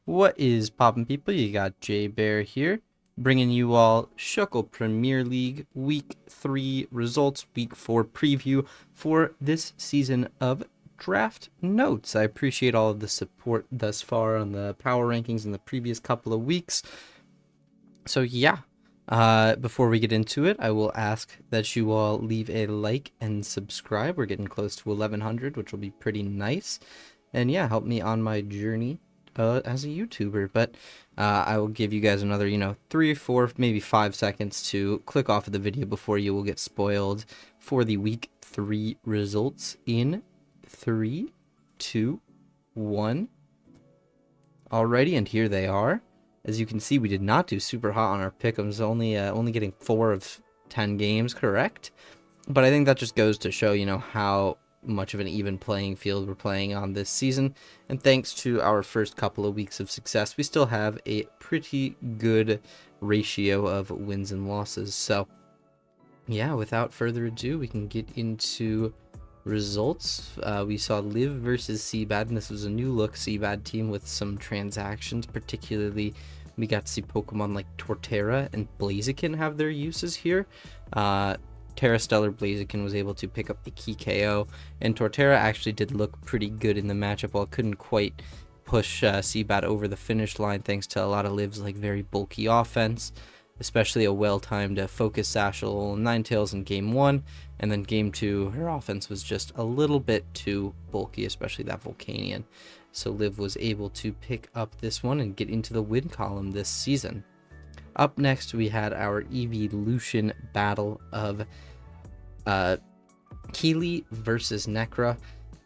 What is poppin' people? You got Jay Bear here, bringing you all Shuckle Premier League Week 3 results, Week 4 preview for this season of Draft Notes. I appreciate all of the support thus far on the power rankings in the previous couple of weeks. So yeah, before we get into it, I will ask that you all leave a like and subscribe. We're getting close to 1100, which will be pretty nice. And yeah, help me on my journey as a YouTuber. But I will give you guys another, 3 or 4, maybe 5 seconds to click off of the video before you will get spoiled for the week 3 results in 3, 2, 1. Alrighty, and here they are. As you can see, we did not do super hot on our pick'ems, only getting 4 of 10 games correct. But I think that just goes to show, how much of an even playing field we're playing on this season. And thanks to our first couple of weeks of success, we still have a pretty good ratio of wins and losses. So yeah, without further ado, we can get into results. We saw Liv versus Seabad, and this was a new look Seabad team with some transactions. Particularly, we got to see Pokemon like Torterra and Blaziken have their uses here. Terrastellar Blaziken was able to pick up the key KO, and Torterra actually did look pretty good in the matchup, while couldn't quite push Seabad over the finish line thanks to a lot of Liv's like very bulky offense, especially a well-timed Focus Satchel and Ninetales in Game 1, and then Game 2, her offense was just a little bit too bulky, especially that Volcanion. So Liv was able to pick up this one and get into the win column this season. Up next, we had our evolution battle of Keely versus Necra,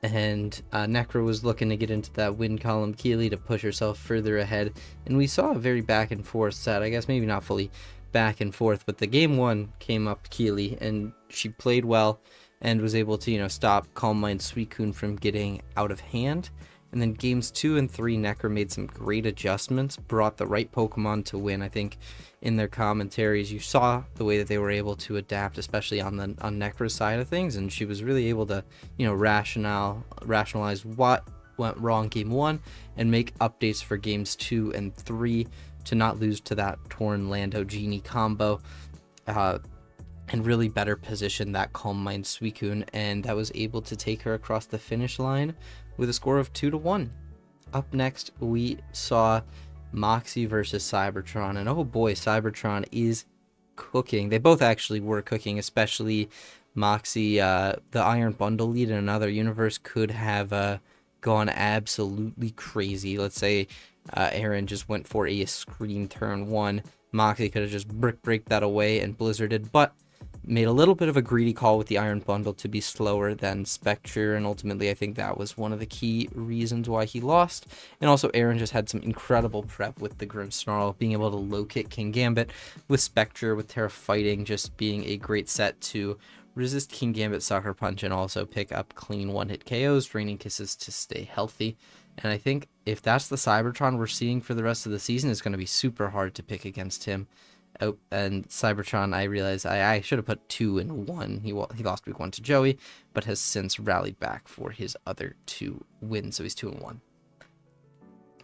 and Necra was looking to get into that win column, Keely to push herself further ahead, and we saw a very back and forth set. I guess maybe not fully back and forth, but the game 1 came up Keely, and she played well and was able to, stop Calm Mind Suicune from getting out of hand. And then games 2 and 3, Necra made some great adjustments, brought the right Pokemon to win. I think in their commentaries, you saw the way that they were able to adapt, especially on Necra's side of things, and she was really able to, rationalize what went wrong game 1 and make updates for games 2 and 3 to not lose to that Torn Lando Genie combo. And really better position that Calm Mind Suicune, and that was able to take her across the finish line with a score of 2-1. Up next, we saw Moxie versus Cybertron, and oh boy, Cybertron is cooking. They both actually were cooking, especially Moxie. The Iron Bundle lead in another universe could have gone absolutely crazy. Let's say Aaron just went for a screen turn 1. Moxie could have just break that away and blizzarded, but made a little bit of a greedy call with the Iron Bundle to be slower than Spectre, and ultimately I think that was one of the key reasons why he lost. And also Aaron just had some incredible prep with the Grimmsnarl, being able to low-kick King Gambit with Spectre, with Terra Fighting just being a great set to resist King Gambit Sucker Punch and also pick up clean one-hit KOs, draining kisses to stay healthy. And I think if that's the Cybertron we're seeing for the rest of the season, it's going to be super hard to pick against him. Oh, and Cybertron, I realized I should have put 2 and 1. He lost week 1 to Joey, but has since rallied back for his other 2 wins, so he's 2 and 1.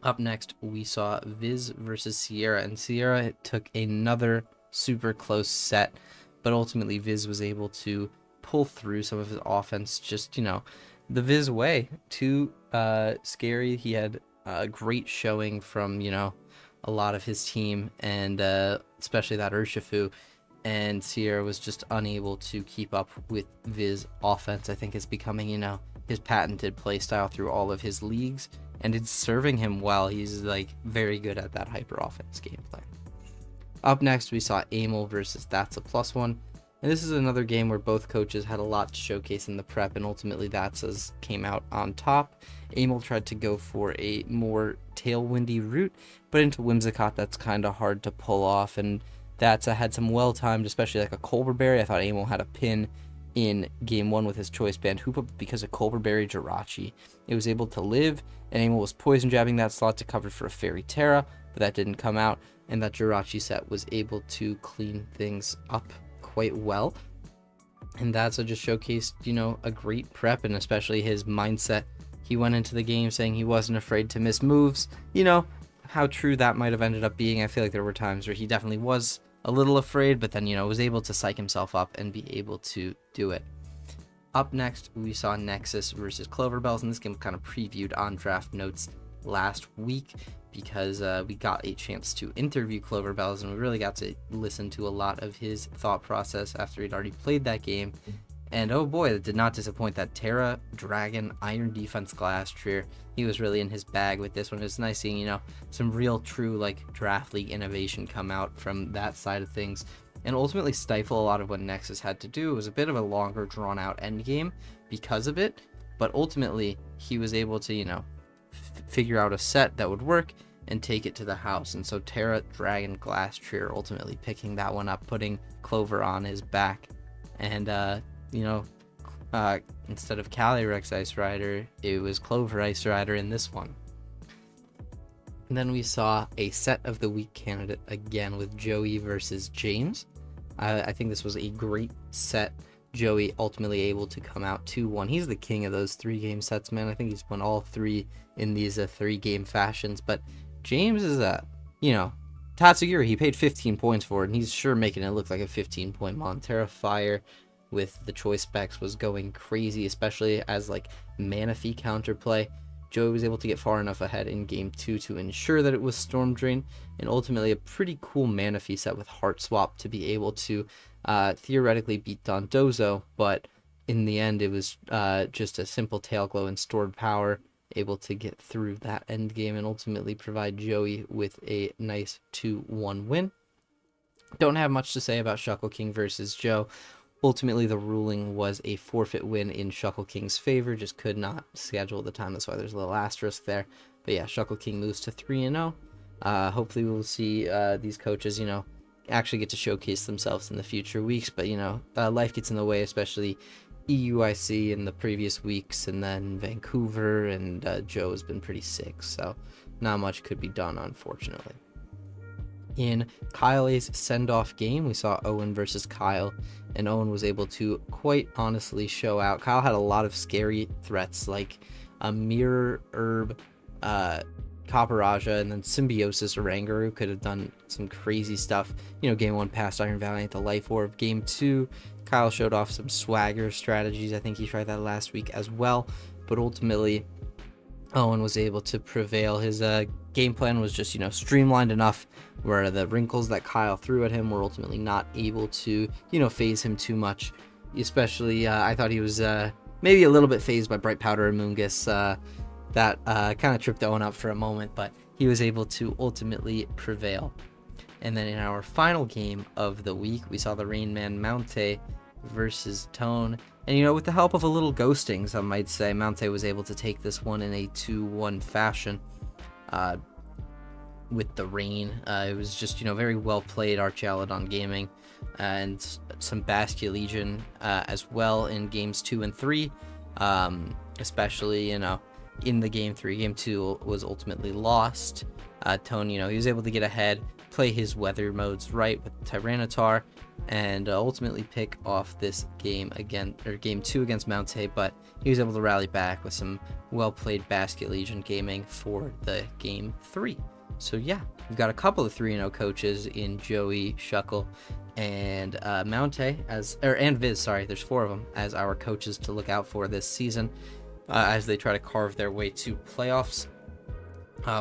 Up next, we saw Viz versus Sierra, and Sierra took another super close set, but ultimately Viz was able to pull through some of his offense, just, the Viz way. Too scary. He had a great showing from, a lot of his team, and especially that Urshifu, and Sierra was just unable to keep up with Viz offense. I think it's becoming, his patented playstyle through all of his leagues, and it's serving him well. He's like very good at that hyper offense gameplay. Up next, we saw Amel versus That's a Plus One, and this is another game where both coaches had a lot to showcase in the prep, and ultimately That's came out on top. Amel tried to go for a more tailwindy route, but into Whimsicott that's kind of hard to pull off, and That's had some well-timed, especially like a Colbur Berry. I thought Amel had a pin in game 1 with his Choice Band Hoopa, but because of Colbur Berry Jirachi, it was able to live, and Amel was poison jabbing that slot to cover for a Fairy Terra, but that didn't come out, and that Jirachi set was able to clean things up quite well. And that's just showcased, a great prep, and especially his mindset. He went into the game saying he wasn't afraid to miss moves. how true that might have ended up being. I feel like there were times where he definitely was a little afraid, but then, was able to psych himself up and be able to do it. Up next, we saw Nexus versus Cloverbells, and this game was kind of previewed on Draft Notes last week because we got a chance to interview Cloverbells, and we really got to listen to a lot of his thought process after he'd already played that game. And oh boy, it did not disappoint. That Terra, Dragon, Iron Defense, Glass Trier. He was really in his bag with this one. It was nice seeing, some real true Draft League innovation come out from that side of things, and ultimately stifle a lot of what Nexus had to do. It was a bit of a longer, drawn out end game because of it, but ultimately he was able to, figure out a set that would work and take it to the house. And so Terra, Dragon, Glass Trier ultimately picking that one up, putting Clover on his back, and instead of Calyrex Ice Rider, it was Clover Ice Rider in this one. And then we saw a set of the week candidate again with Joey versus James. I think this was a great set. Joey ultimately able to come out 2-1. He's the king of those 3-game sets, man. I think he's won all 3 in these 3-game fashions. But James is Tatsugiri, he paid 15 points for it, and he's sure making it look like a 15-point Montera Fire with the choice specs was going crazy, especially as Manaphy counterplay. Joey was able to get far enough ahead in game 2 to ensure that it was Storm Drain, and ultimately a pretty cool Manaphy set with Heart Swap to be able to theoretically beat Dondozo, but in the end it was just a simple Tail Glow and Stored Power able to get through that end game and ultimately provide Joey with a nice 2-1 win. Don't have much to say about Shuckle King versus Joe. Ultimately, the ruling was a forfeit win in Shuckle King's favor. Just could not schedule the time. That's why there's a little asterisk there. But yeah, Shuckle King moves to 3-0. Hopefully, we'll see these coaches, actually get to showcase themselves in the future weeks. But, life gets in the way, especially EUIC in the previous weeks. And then Vancouver, and Joe has been pretty sick. So not much could be done, unfortunately. In Kyle's send-off game, we saw Owen versus Kyle, and Owen was able to quite honestly show out. Kyle had a lot of scary threats like a Mirror Herb, Copperaja, and then Symbiosis Oranguru could have done some crazy stuff. Game 1 past Iron Valiant, the Life Orb. Game 2, Kyle showed off some swagger strategies. I think he tried that last week as well, but ultimately Owen was able to prevail. His game plan was just, streamlined enough where the wrinkles that Kyle threw at him were ultimately not able to, phase him too much. Especially, I thought he was maybe a little bit phased by Bright Powder and Moongus. That kind of tripped Owen up for a moment, but he was able to ultimately prevail. And then in our final game of the week, we saw the Rain Man Mountay versus Tone. And, with the help of a little ghosting, some might say, Mountay was able to take this one in a 2-1 fashion with the Rain. It was just, very well played Archalodon Gaming, and some Bastia Legion as well in games 2 and 3, especially, in the game 3. Game 2 was ultimately lost. Tone, he was able to get ahead, play his weather modes right with Tyranitar, and ultimately pick off this game again, or game 2 against Mountay, but he was able to rally back with some well-played Basket Legion gaming for the game 3. So yeah, we've got a couple of 3-0 coaches in Joey, Shuckle, and Mountay and Viz. Sorry, there's 4 of them as our coaches to look out for this season as they try to carve their way to playoffs.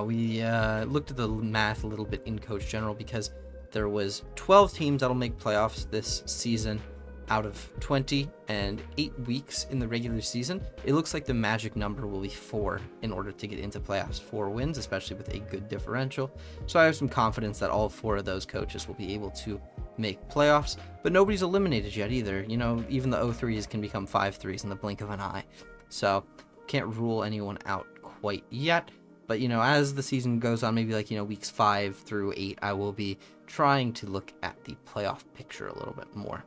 We looked at the math a little bit in Coach General because there was 12 teams that'll make playoffs this season out of 20 and 8 weeks in the regular season. It looks like the magic number will be 4 in order to get into playoffs. 4 wins, especially with a good differential. So I have some confidence that all 4 of those coaches will be able to make playoffs, but nobody's eliminated yet either. Even the 0-3s can become 5-3s in the blink of an eye. So can't rule anyone out quite yet. But, as the season goes on, maybe weeks 5 through 8, I will be trying to look at the playoff picture a little bit more.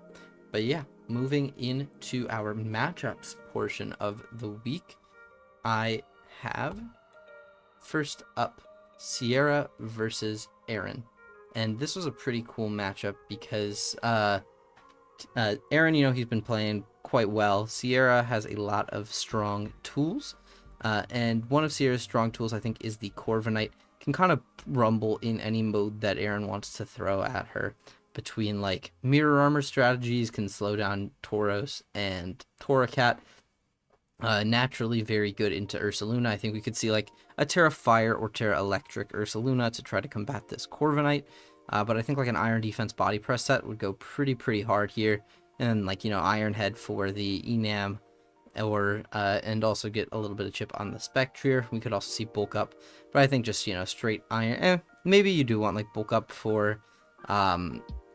But yeah, moving into our matchups portion of the week, I have first up Sierra versus Aaron. And this was a pretty cool matchup because Aaron, he's been playing quite well. Sierra has a lot of strong tools. And one of Sierra's strong tools, I think, is the Corviknight. can kind of rumble in any mode that Aaron wants to throw at her. Between like mirror armor strategies, can slow down Tauros and Torracat. Naturally very good into Ursaluna. I think we could see like a Terra Fire or Terra Electric Ursaluna to try to combat this Corviknight. But I think like an Iron Defense Body Press set would go pretty hard here. And like, Iron Head for the Enam, or and also get a little bit of chip on the Spectrier. We could also see Bulk Up. But I think just, straight Iron. Maybe you do want like Bulk Up for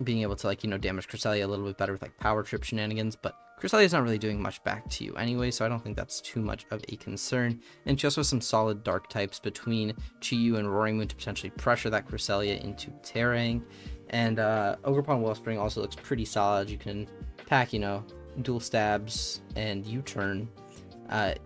being able to like, damage Cresselia a little bit better with like Power Trip shenanigans. But Cresselia's not really doing much back to you anyway, so I don't think that's too much of a concern. And she also has some solid dark types between Chi-Yu and Roaring Moon to potentially pressure that Cresselia into Terrang. And Ogerpon Wellspring also looks pretty solid. You can pack, dual stabs and U-turn,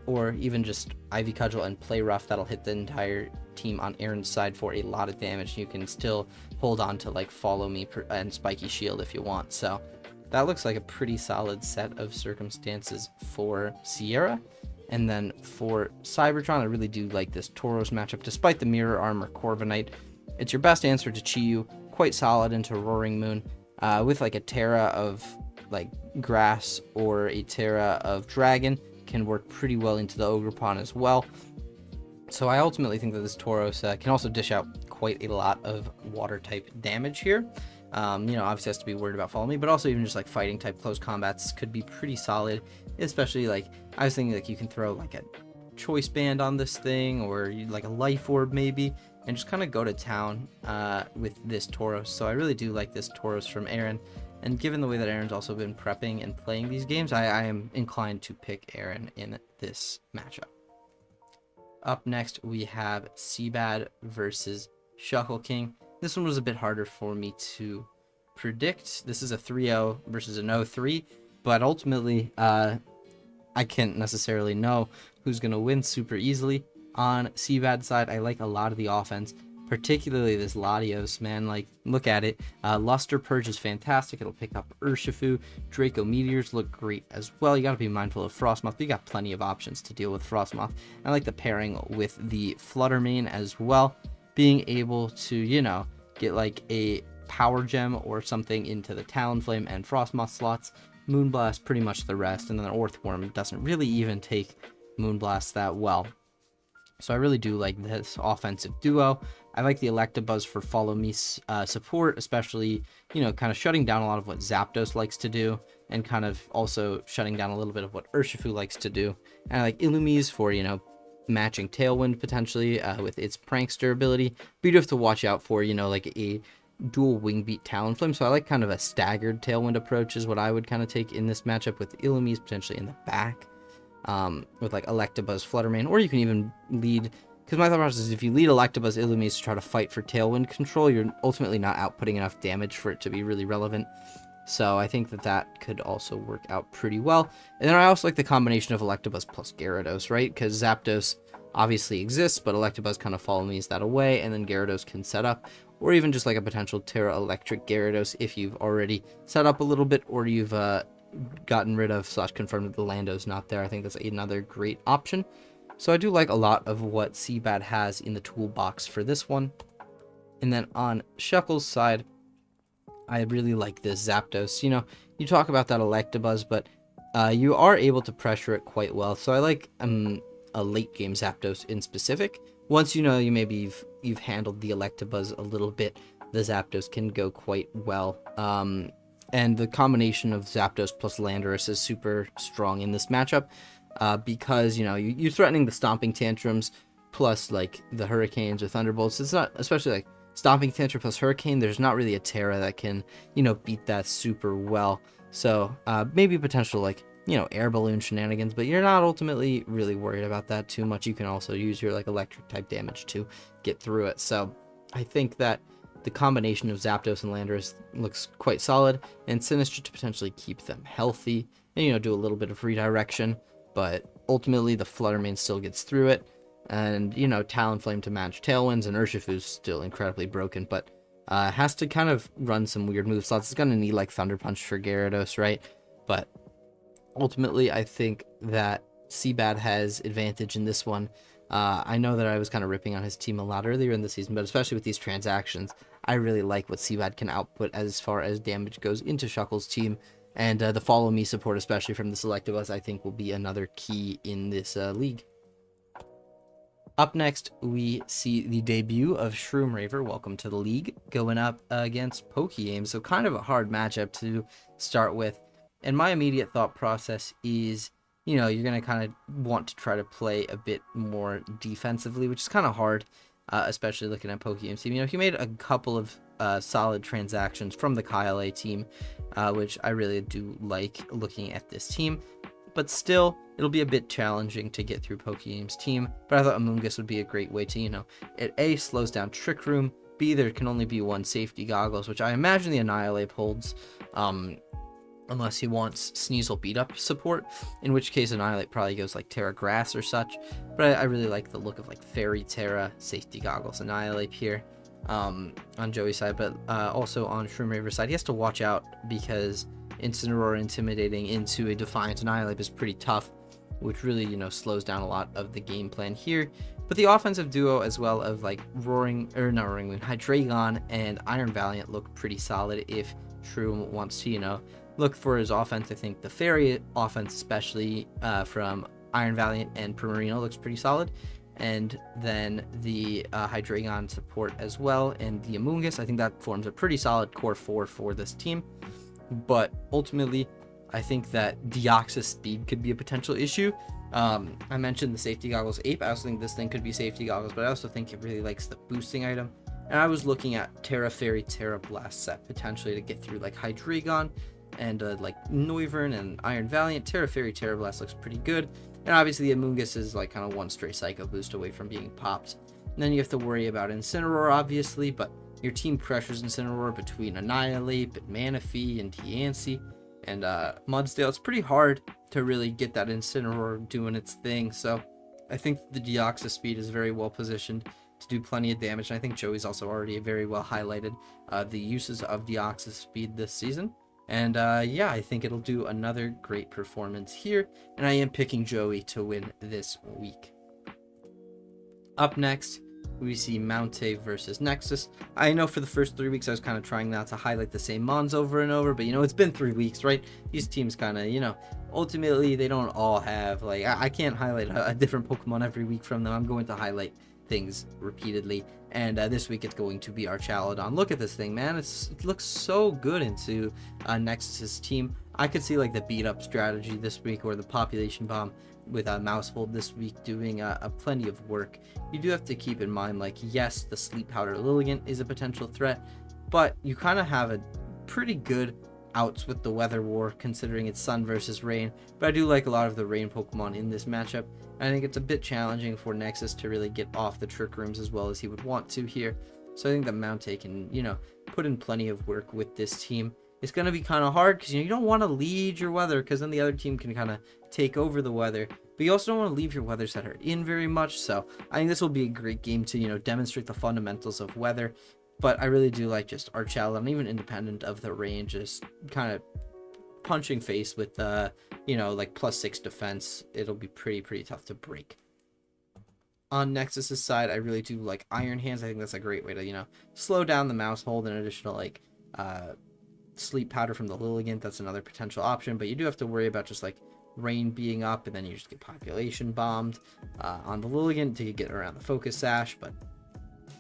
or even just Ivy Cudgel and Play Rough. That'll hit the entire team on Aaron's side for a lot of damage. You can still hold on to like Follow Me and Spiky Shield if you want. So that looks like a pretty solid set of circumstances for Sierra. And then for Cybertron, I really do like this Tauros matchup. Despite the Mirror Armor Corviknight, it's your best answer to Chi-Yu. Quite solid into Roaring Moon. With like a Terra of like Grass or a Terra of Dragon, can work pretty well into the Ogerpon as well. So I ultimately think that this Tauros can also dish out quite a lot of water type damage here. Obviously has to be worried about Follow Me, but also even just like fighting type close combats could be pretty solid, especially like I was thinking like you can throw like a Choice Band on this thing, or like a Life Orb maybe, and just kind of go to town with this Tauros. So I really do like this Tauros from Aaron, and given the way that Aaron's also been prepping and playing these games, I am inclined to pick Aaron in this matchup. Up next we have Seabad versus Shuckle King. This one was a bit harder for me to predict. This is a 3-0 versus an 0-3, but ultimately, I can't necessarily know who's going to win super easily. On Seabad's side, I like a lot of the offense, particularly this Latios, man. Like, look at it. Luster Purge is fantastic. It'll pick up Urshifu. Draco Meteors look great as well. You got to be mindful of Frostmoth, but you got plenty of options to deal with Frostmoth. I like the pairing with the Fluttermane as well. Being able to, get like a Power Gem or something into the Talonflame and Frostmoth slots. Moonblast pretty much the rest, and then the Earthworm doesn't really even take Moonblast that well. So I really do like this offensive duo. I like the Electabuzz for Follow Me support, especially, kind of shutting down a lot of what Zapdos likes to do, and kind of also shutting down a little bit of what Urshifu likes to do. And I like Illumise for, matching Tailwind potentially with its Prankster ability, but you do have to watch out for, like a dual Wing Beat Talonflame. So I like kind of a staggered Tailwind approach is what I would kind of take in this matchup, with Illumise potentially in the back, with like Electabuzz, Fluttermane, or you can even lead, because my thought process is if you lead Electabuzz, Illumise to try to fight for Tailwind control, you're ultimately not outputting enough damage for it to be really relevant. So I think that could also work out pretty well. And then I also like the combination of Electabuzz plus Gyarados, right? Because Zapdos obviously exists, but Electabuzz kind of Follow Me's that away, and then Gyarados can set up. Or even just like a potential Terra Electric Gyarados if you've already set up a little bit, or you've gotten rid of / confirmed that the Lando's not there. I think that's another great option. So I do like a lot of what Seabad has in the toolbox for this one. And then on Shuckle's side, I really like this Zapdos. You talk about that Electabuzz, but you are able to pressure it quite well. So I like a late game Zapdos in specific. Once you maybe you've handled the Electabuzz a little bit, the Zapdos can go quite well. And the combination of Zapdos plus Landorus is super strong in this matchup, because you're threatening the Stomping Tantrums plus like the Hurricanes or Thunderbolts. It's not, especially like Stomping Tantrum plus Hurricane, there's not really a Terra that can, beat that super well. So maybe potential like, air balloon shenanigans, but you're not ultimately really worried about that too much. You can also use your like electric type damage to get through it. So I think that the combination of Zapdos and Landorus looks quite solid, and Sinistcha to potentially keep them healthy and, do a little bit of redirection, but ultimately the Fluttermane still gets through it. And, Talonflame to match Tailwinds, and Urshifu's still incredibly broken, but has to kind of run some weird move slots. It's going to need, like, Thunder Punch for Gyarados, right? But ultimately, I think that Seabad has advantage in this one. I know that I was kind of ripping on his team a lot earlier in the season, but especially with these transactions, I really like what Seabad can output as far as damage goes into Shuckle's team. And the follow me support, especially from the Selectivus, I think will be another key in this league. Up next, we see the debut of Shroom Raver, welcome to the league, going up against Pokémon. So kind of a hard matchup to start with. And my immediate thought process is, you know, you're going to kind of want to try to play a bit more defensively, which is kind of hard, especially looking at Pokémon's team. You know, he made a couple of solid transactions from the KLA team, which I really do like looking at this team. But still, it'll be a bit challenging to get through Pokémon's team. But I thought Amoonguss would be a great way to, you know, it A, slows down Trick Room, B, there can only be one safety goggles, which I imagine the Annihilate holds, unless he wants Sneasel beat up support, in which case Annihilate probably goes like Terra Grass or such. But I really like the look of like Fairy Terra, safety goggles, Annihilate here on Joey's side. But also on Shroom Raver's side, he has to watch out because Incineroar intimidating into a Defiant Annihilate is pretty tough, which really, you know, slows down a lot of the game plan here. But the offensive duo as well of like Hydreigon and Iron Valiant look pretty solid if Shroom wants to, you know, look for his offense. I think the Fairy offense, especially from Iron Valiant and Primarina, looks pretty solid. And then the Hydreigon support as well, and the Amoonguss, I think that forms a pretty solid core 4 for this team. But ultimately, I think that Deoxys speed could be a potential issue. I mentioned the safety goggles ape. I also think this thing could be safety goggles, but I also think it really likes the boosting item. And I was looking at Terra Fairy, Terra Blast set potentially to get through like Hydreigon and like Noivern and Iron Valiant. Terra Fairy, Terra Blast looks pretty good. And obviously the Amoonguss is like kind of one stray Psycho Boost away from being popped. And then you have to worry about Incineroar, obviously, but your team pressures Incineroar between Annihilate and Manaphy and Diancie and Mudsdale. It's pretty hard to really get that Incineroar doing its thing. So I think the Deoxys speed is very well positioned to do plenty of damage. And I think Joey's also already very well highlighted the uses of Deoxys speed this season. And yeah, I think it'll do another great performance here. And I am picking Joey to win this week. Up next, we see Mountay versus Nexus. I know for the first 3 weeks I was kind of trying not to highlight the same mons over and over, but you know, it's been 3 weeks, right? These teams kind of, you know, ultimately they don't all have, like, I can't highlight a different Pokemon every week from them. I'm going to highlight things repeatedly, and this week it's going to be Archaludon. Look at this thing, man. It looks so good into Nexus's team. I could see like the beat up strategy this week, or the population bomb with Mousehold this week doing plenty of work. You do have to keep in mind, like, yes, the Sleep Powder Lilligant is a potential threat, but you kind of have a pretty good outs with the Weather War, considering it's Sun versus Rain. But I do like a lot of the Rain Pokemon in this matchup. I think it's a bit challenging for Nexus to really get off the Trick Rooms as well as he would want to here. So I think that Mountay can, you know, put in plenty of work with this team. It's going to be kind of hard because, you know, you don't want to lead your weather because then the other team can kind of take over the weather. But you also don't want to leave your weathers that are in very much. So I think this will be a great game to, you know, demonstrate the fundamentals of weather. But I really do like just Archaludon, even independent of the range, just kind of punching face with, you know, like +6 defense. It'll be pretty tough to break. On Nexus's side, I really do like Iron Hands. I think that's a great way to, you know, slow down the Mousehold. And additional, like, Sleep Powder from the Lilligant. That's another potential option. But you do have to worry about just, like, Rain being up, and then you just get population bombed on the Lilligant to get around the Focus Sash. But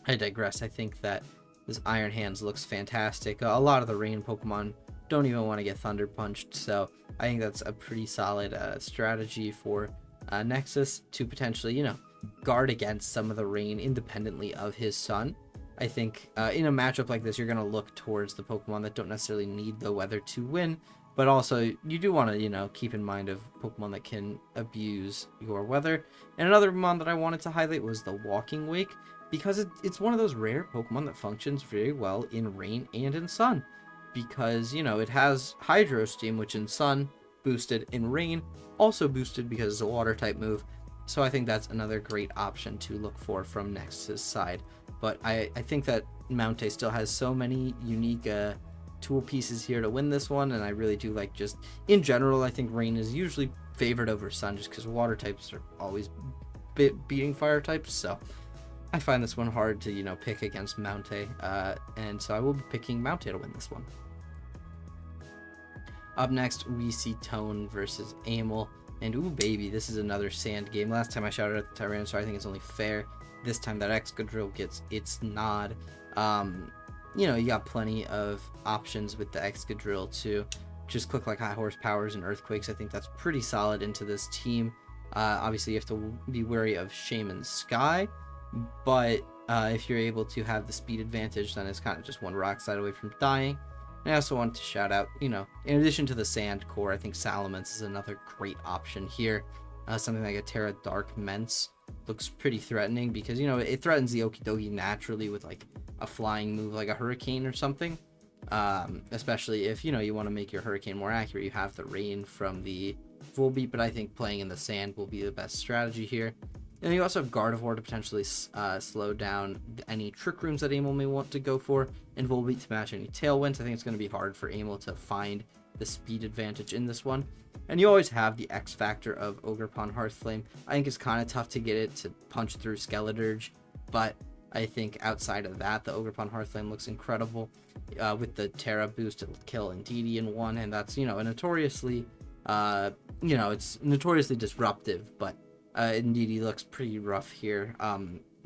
I digress. I think that this Iron Hands looks fantastic. A lot of the Rain Pokemon don't even want to get Thunder Punched, so I think that's a pretty solid strategy for Nexus to potentially, you know, guard against some of the Rain independently of his Sun. I think in a matchup like this, you're going to look towards the Pokemon that don't necessarily need the weather to win, but also you do want to, you know, keep in mind of Pokemon that can abuse your weather. And another Pokemon that I wanted to highlight was the Walking Wake, because it's one of those rare Pokemon that functions very well in Rain and in Sun. Because, you know, it has Hydro Steam, which in Sun boosted, in Rain also boosted because it's a water type move. So I think that's another great option to look for from Nexus's side. But I think that Mountay still has so many unique tool pieces here to win this one. And I really do like, just in general, I think Rain is usually favored over Sun just because water types are always beating fire types, so I find this one hard to, pick against Mountay, and so I will be picking Mountay to win this one. Up next, we see Tone versus Amel, and ooh baby, this is another sand game. Last time I shouted at the Tyranitar, I think it's only fair. This time that Excadrill gets its nod. You got plenty of options with the Excadrill to just click like high horsepowers and earthquakes. I think that's pretty solid into this team. Obviously, you have to be wary of Shaman Sky, but if you're able to have the speed advantage, then it's kind of just one rock slide away from dying. And I also wanted to shout out, in addition to the Sand Core, I think Salamence is another great option here. Something like a Terra Dark Mence looks pretty threatening because, it threatens the Okidogi naturally with like a flying move like a Hurricane or something. Especially if, you want to make your Hurricane more accurate, you have the rain from the Volbeat, but I think playing in the sand will be the best strategy here. And you also have Gardevoir to potentially slow down any Trick Rooms that Amel may want to go for, and Volbeat to match any Tailwinds. I think it's going to be hard for Amel to find the speed advantage in this one. And you always have the X factor of Ogerpon Hearthflame. I think it's kind of tough to get it to punch through Skeledirge, but I think outside of that, the Ogerpon Hearthflame looks incredible. With the Terra boost, it'll kill Indeedee in one, and that's, a notoriously, it's notoriously disruptive, but Indeedee looks pretty rough here,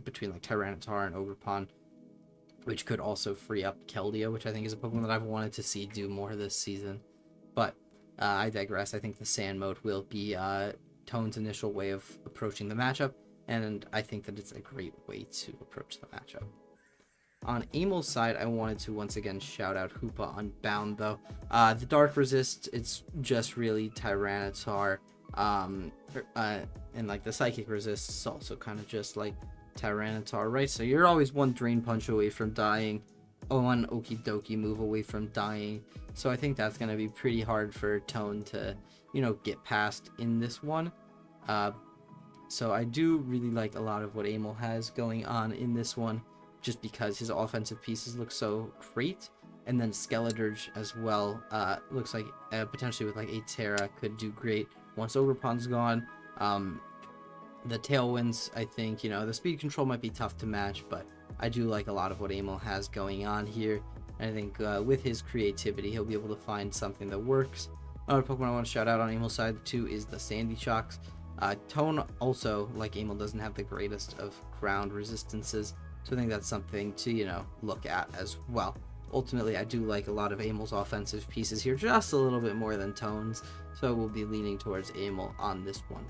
between like Tyranitar and Ogerpon, which could also free up Keldeo, which I think is a Pokemon that I've wanted to see do more this season. But I digress. I think the Sand mode will be Tone's initial way of approaching the matchup, and I think that it's a great way to approach the matchup. On Amel's side, I wanted to once again shout out Hoopa Unbound, though. The Dark Resist, it's just really Tyranitar, and like the Psychic Resist is also kind of just like Tyranitar, right? So you're always one Drain Punch away from dying, one Okidoki move away from dying. So I think that's going to be pretty hard for Tone to, get past in this one. So I do really like a lot of what Amel has going on in this one, just because his offensive pieces look so great. And then Skeledirge as well, looks like potentially with like a Terra could do great once Ogerpon's gone. The Tailwinds, I think, the speed control might be tough to match, but I do like a lot of what Amel has going on here. And I think with his creativity, he'll be able to find something that works. Another Pokemon I want to shout out on Amel's side too is the Sandy Shocks. Tone also, like Amel, doesn't have the greatest of ground resistances, so I think that's something to, look at as well. Ultimately, I do like a lot of Amel's offensive pieces here, just a little bit more than Tone's, so we'll be leaning towards Amel on this one.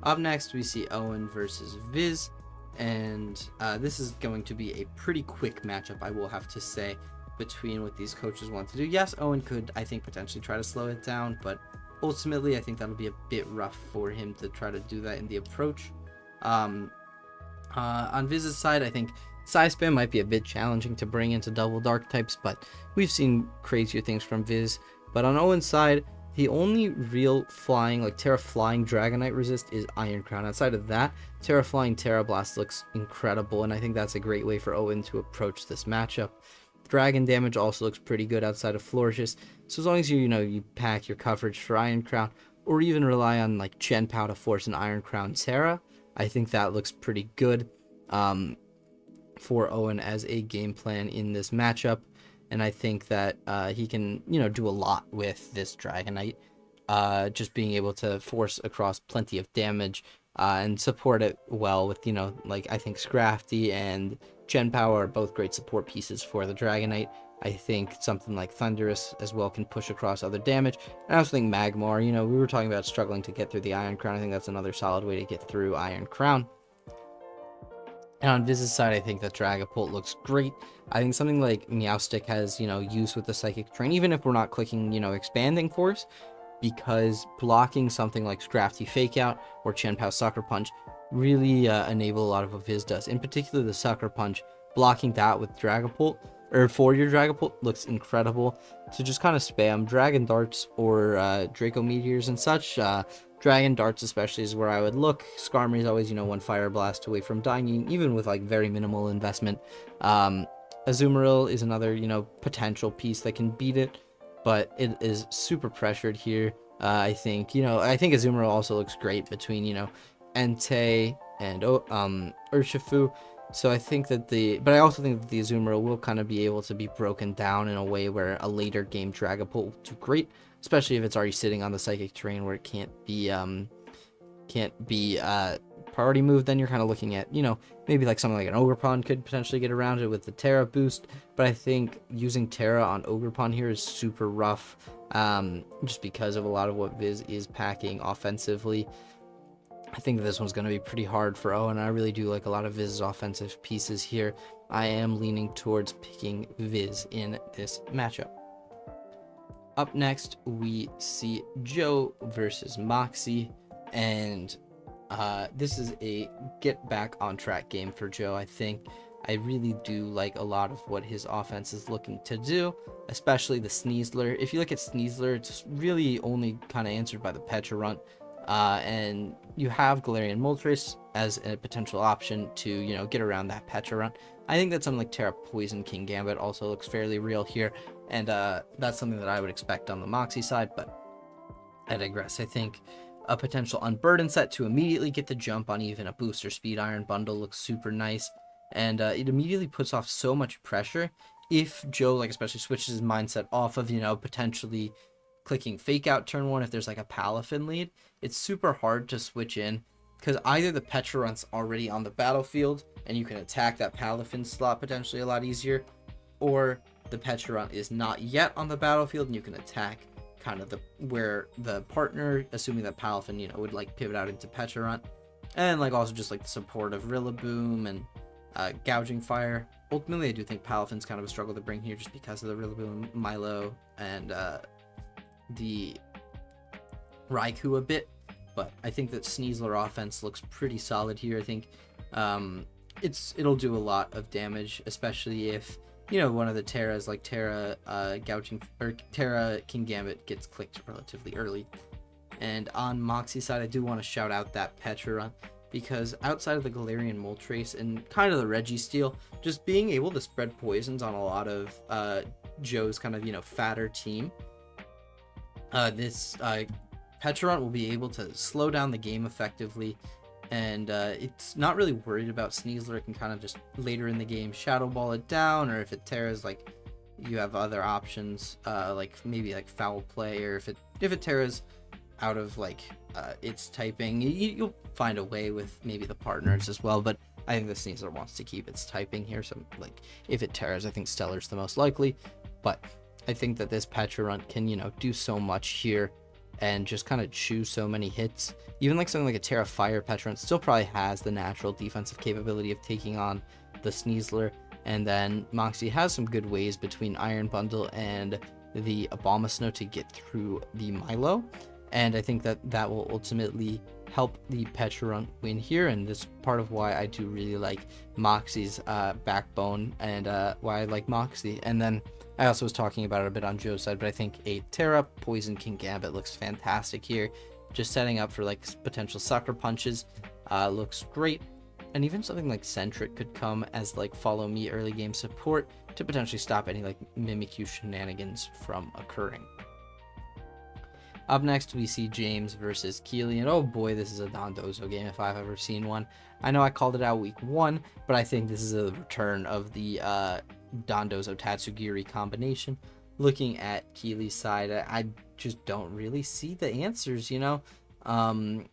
Up next, we see Owen versus Viz, and this is going to be a pretty quick matchup, I will have to say, between what these coaches want to do. Yes, Owen could, I think, potentially try to slow it down, but ultimately, I think that'll be a bit rough for him to try to do that in the approach. On Viz's side, I think Psy Spam might be a bit challenging to bring into double dark types, but we've seen crazier things from Viz. But on Owen's side, the only real flying, like Terra Flying Dragonite resist is Iron Crown. Outside of that, Terra Flying Terra Blast looks incredible, and I think that's a great way for Owen to approach this matchup. Dragon damage also looks pretty good outside of Florges, so as long as you pack your coverage for Iron Crown, or even rely on like Chien-Pao to force an Iron Crown Terra, I think that looks pretty good for Owen as a game plan in this matchup. And I think that he can, do a lot with this Dragonite, just being able to force across plenty of damage and support it well with, I think Scrafty and Chien-Pao are both great support pieces for the Dragonite. I think something like Thundurus as well can push across other damage. And I also think Magmar, we were talking about struggling to get through the Iron Crown. I think that's another solid way to get through Iron Crown. And on Viz's side, I think that Dragapult looks great. I think something like Meowstic has, use with the Psychic Terrain, even if we're not clicking, Expanding Force, because blocking something like Scrafty Fake Out or Chien-Pao Sucker Punch really enable a lot of what Viz does. In particular, the Sucker Punch, blocking that with Dragapult, or for your Dragapult, looks incredible. So just kind of spam Dragon Darts or Draco Meteors and such. Dragon Darts especially is where I would look. Skarmory is always, one Fire Blast away from dying, even with like very minimal investment. Azumarill is another, potential piece that can beat it, but it is super pressured here. I think Azumarill also looks great between, Entei, and Urshifu. So I think that but I also think that the Azumarill will kind of be able to be broken down in a way where a later game Dragapult will do great, especially if it's already sitting on the Psychic terrain where it can't be priority move. Then you're kind of looking at, maybe like something like an Ogerpon could potentially get around it with the Terra boost, but I think using Terra on Ogerpon here is super rough, just because of a lot of what Viz is packing offensively. I think this one's going to be pretty hard for Owen. I really do like a lot of Viz's offensive pieces here. I am leaning towards picking Viz in this matchup. Up next, we see Joe versus Moxie, and this is a get back on track game for Joe. I think I really do like a lot of what his offense is looking to do, especially the Sneasler. If you look at Sneasler, it's really only kind of answered by the Pecharunt. And you have Galarian Moltres as a potential option to, get around that Pecharunt. I think that something like Terra Poison Kingambit also looks fairly real here, and that's something that I would expect on the Moxie side, but I digress. I think a potential Unburden set to immediately get the jump on even a Booster Speed Iron Bundle looks super nice, and it immediately puts off so much pressure if Joe, especially switches his mindset off of, potentially clicking Fake Out turn 1 if there's a Palafin lead. It's super hard to switch in because either the Pecharunt's already on the battlefield and you can attack that Palafin slot potentially a lot easier, or the Pecharunt is not yet on the battlefield and you can attack kind of where the partner, assuming that Palafin, would pivot out into Pecharunt, and also just the support of Rillaboom and Gouging Fire. Ultimately, I do think Palafin's kind of a struggle to bring here just because of the Rillaboom, Milo, and the Raikou a bit, but I think that Sneasler offense looks pretty solid here. I think it'll do a lot of damage, especially if one of the Terras like Terra Gouging or Terra Kingambit gets clicked relatively early. And on Moxie side, I do want to shout out that Pecharunt, because outside of the Galarian Moltres and kind of the Registeel, just being able to spread poisons on a lot of Joe's kind of fatter team, this Pecharunt will be able to slow down the game effectively, and it's not really worried about Sneasler. It can kind of just later in the game Shadow Ball it down, or if it Terras, you have other options, maybe Foul Play, or if it Terras out of its typing, you'll find a way with maybe the partners as well. But I think the Sneasler wants to keep its typing here, so if it Terras, I think Stellar's the most likely, but I think that this Pecharunt can, do so much here and just kind of chew so many hits. Even something like a Terra Fire Pecharunt still probably has the natural defensive capability of taking on the Sneasler. And then Moxie has some good ways between Iron Bundle and the Abomasnow to get through the Milo. And I think that will ultimately help the Pecharunt win here, and this is part of why I do really like Moxie's backbone, and why I like Moxie. And then I also was talking about it a bit on Joe's side, but I think a Terra Poison Kingambit looks fantastic here. Just setting up for potential sucker punches looks great. And even something like Sentret could come as follow me early game support to potentially stop any Mimikyu shenanigans from occurring. Up next, we see James versus Keely, and oh boy, this is a Dondozo game if I've ever seen one. I know I called it out week 1, but I think this is a return of the Dondozo Tatsugiri combination. Looking at Keely's side, I just don't really see the answers, I'm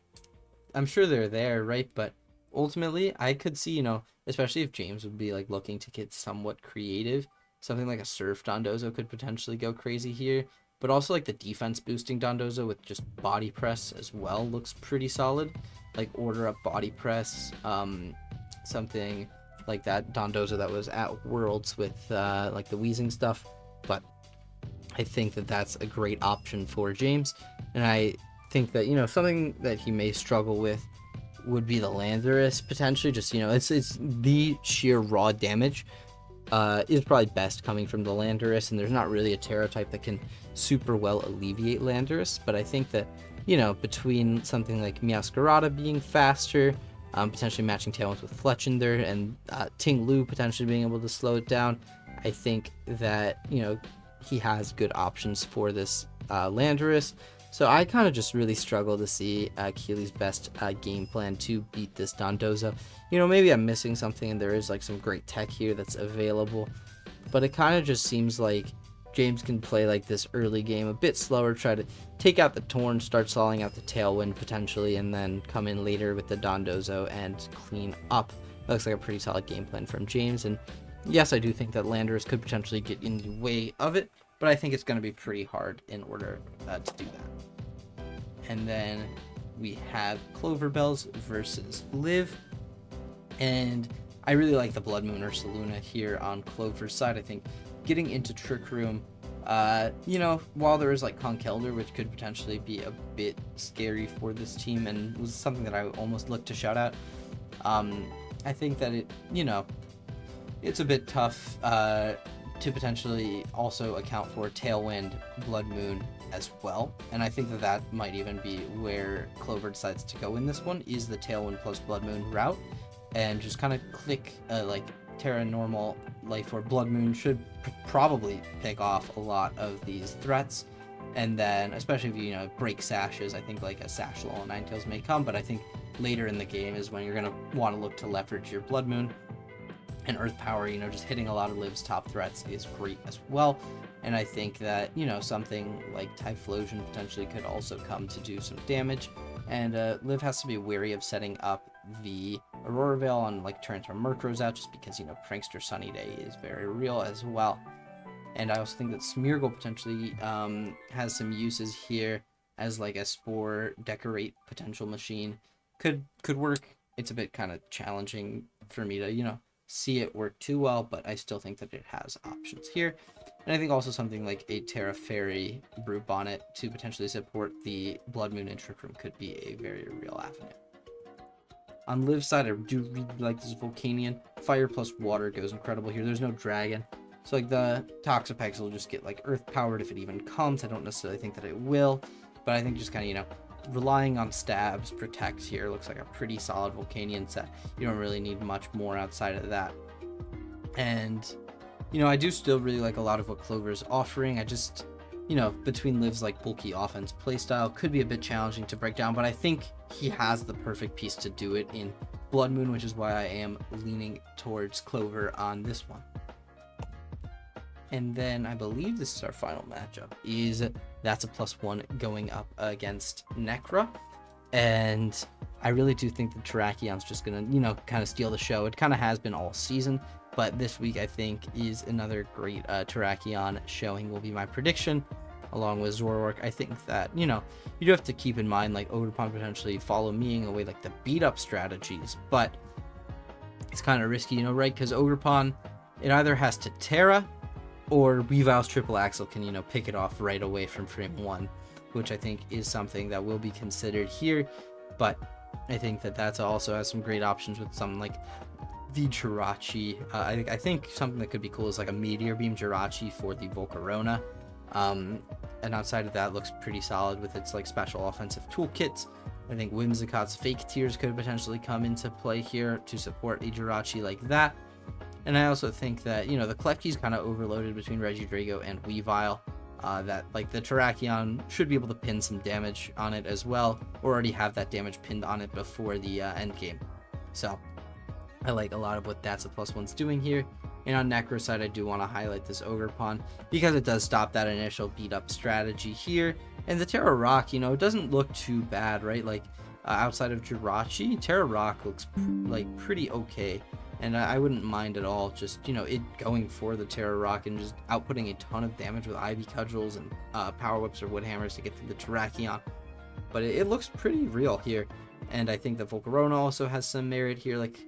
sure they're there, right? But ultimately, I could see, especially if James would be looking to get somewhat creative, something like a Surf Dondozo could potentially go crazy here. But also the defense boosting Dondozo with just body press as well looks pretty solid. Order Up Body Press, something like that Dondozo that was at Worlds with the Weezing stuff. But I think that that's a great option for James, and I think that something that he may struggle with would be the Landorus potentially. Just it's the sheer raw damage is probably best coming from the Landorus, and there's not really a Terra type that can super well alleviate Landorus. But I think that between something like Meowscarada being faster, potentially matching Tailwinds with Fletchinder, and Ting Lu potentially being able to slow it down, I think that he has good options for this Landorus. So I kind of just really struggle to see Keely's best game plan to beat this Dondozo. Maybe I'm missing something and there is like some great tech here that's available, but it kind of just seems like James can play like this early game a bit slower, try to take out the Torn, start stalling out the Tailwind potentially, and then come in later with the Dondozo and clean up. That looks like a pretty solid game plan from James, and yes, I do think that Landorus could potentially get in the way of it, but I think it's going to be pretty hard in order to do that. And then we have Cloverbells versus Liv, and I really like the Blood Moon or Saluna here on Clover's side. I think getting into Trick Room, while there is like Conkeldurr, which could potentially be a bit scary for this team and was something that I almost looked to shout out, I think that it's a bit tough to potentially also account for Tailwind, Blood Moon as well, and I think that might even be where Clover decides to go in this one, is the Tailwind plus Blood Moon route, and just kind of click like Terra Normal Life Orb. Blood Moon should probably pick off a lot of these threats, and then especially if you break sashes, I think like a Sashlow and Ninetales may come, but I think later in the game is when you're going to want to look to leverage your Blood Moon and Earth Power. Just hitting a lot of Liv's top threats is great as well, and I think that something like Typhlosion potentially could also come to do some damage, and Liv has to be wary of setting up the Aurora Veil on like turns where Murkrow's out, just because Prankster Sunny Day is very real as well. And I also think that Smeargle potentially has some uses here as like a Spore Decorate potential machine. Could work. It's a bit kind of challenging for me to see it work too well, but I still think that it has options here. And I think also something like a Terra Fairy Brew Bonnet to potentially support the Blood Moon and Trick Room could be a very real avenue. On Liv's side, I do really like this Volcanion. Fire plus water goes incredible here. There's no dragon, so like the Toxapex will just get like earth powered if it even comes. I don't necessarily think that it will, but I think just kind of relying on stabs, protect here looks like a pretty solid Volcanion set. You don't really need much more outside of that. And I do still really like a lot of what Clover is offering. I just between Liv's like bulky offense playstyle could be a bit challenging to break down, but I think he has the perfect piece to do it in Blood Moon, which is why I am leaning towards Clover on this one. And then I believe this is our final matchup, is That's a +1 going up against Necra, and I really do think the Terrakion's just gonna kind of steal the show. It kind of has been all season, but this week I think is another great Terrakion showing, will be my prediction, along with Zoroark. I think that you do have to keep in mind like Ogerpon potentially follow meing away like the beat up strategies, but it's kind of risky, right? Because Ogerpon, it either has to Terra or Weavile's Triple Axle can pick it off right away from frame 1, which I think is something that will be considered here. But I think that that's also has some great options with something like the Jirachi. I think something that could be cool is like a Meteor Beam Jirachi for the Volcarona. And outside of that, looks pretty solid with its like special offensive toolkits. I think Whimsicott's Fake Tears could potentially come into play here to support a Jirachi like that. And I also think that, the Klefki's kind of overloaded between Regidrago and Weavile. That like the Terrakion should be able to pin some damage on it as well, or already have that damage pinned on it before the end game. So I like a lot of what That's a +1's doing here. And on Necro's side, I do want to highlight this Ogerpon because it does stop that initial beat up strategy here. And the Terra Rock, it doesn't look too bad, right? Like outside of Jirachi, Terra Rock looks like pretty okay. And I wouldn't mind at all just, it going for the Terra Rock and just outputting a ton of damage with Ivy Cudgels and Power Whips or Wood Hammers to get to the Terrakion. But it looks pretty real here. And I think the Volcarona also has some merit here, like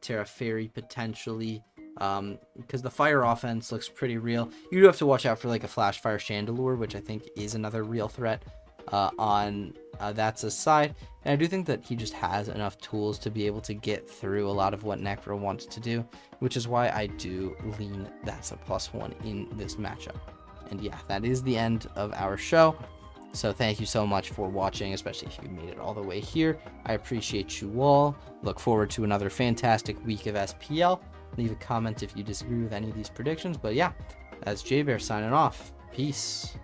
Terra Fairy potentially. Because the fire offense looks pretty real. You do have to watch out for like a Flash Fire Chandelure, which I think is another real threat on That's a side. And I do think that he just has enough tools to be able to get through a lot of what Necro wants to do, which is why I do lean That's a +1 in this matchup. And yeah, that is the end of our show. So thank you so much for watching, especially if you made it all the way here. I appreciate you all. Look forward to another fantastic week of SPL. Leave a comment if you disagree with any of these predictions. But yeah, that's Jbear signing off. Peace.